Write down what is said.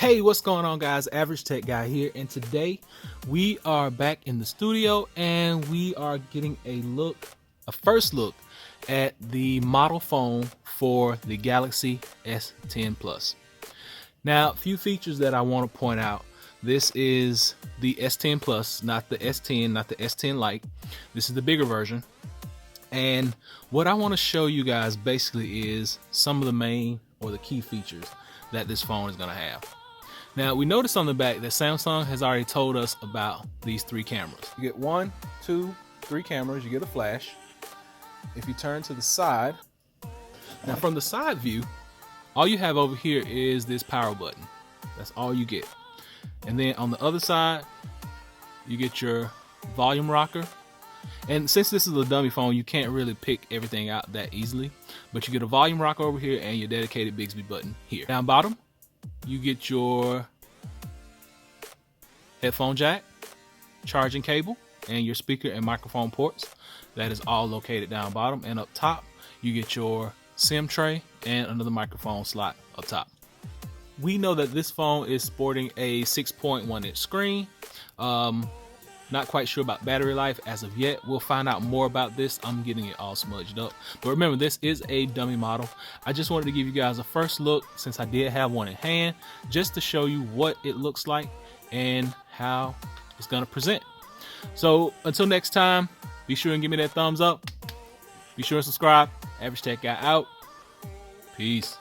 Hey, what's going on, guys? Average Tech Guy here, and today we are back in the studio and we are getting a first look at the model phone for the Galaxy S10 Plus. Now, a few features that I want to point out. This is the S10 Plus, not the S10, not the S10 Lite. This is the bigger version. And what I want to show you guys basically is some of the main or the key features that this phone is going to have. Now, we noticed on the back that Samsung has already told us about these three cameras. You get 1, 2, 3 cameras. You get a flash. If you turn to the side, now from the side view, all you have over here is this power button. That's all you get. And then on the other side, you get your volume rocker. And since this is a dummy phone, you can't really pick everything out that easily. But you get a volume rocker over here and your dedicated Bixby button here. Down bottom, you get your headphone jack, charging cable, and your speaker and microphone ports. That is all located down bottom. And up top, you get your SIM tray and another microphone slot up top. We know that this phone is sporting a 6.1-inch screen. Not quite sure about battery life as of yet. We'll find out more about this. I'm getting it all smudged up. But remember, this is a dummy model. I just wanted to give you guys a first look, since I did have one in hand, just to show you what it looks like and how it's going to present. So until next time, be sure and give me that thumbs up. Be sure and subscribe. Average Tech Guy out. Peace.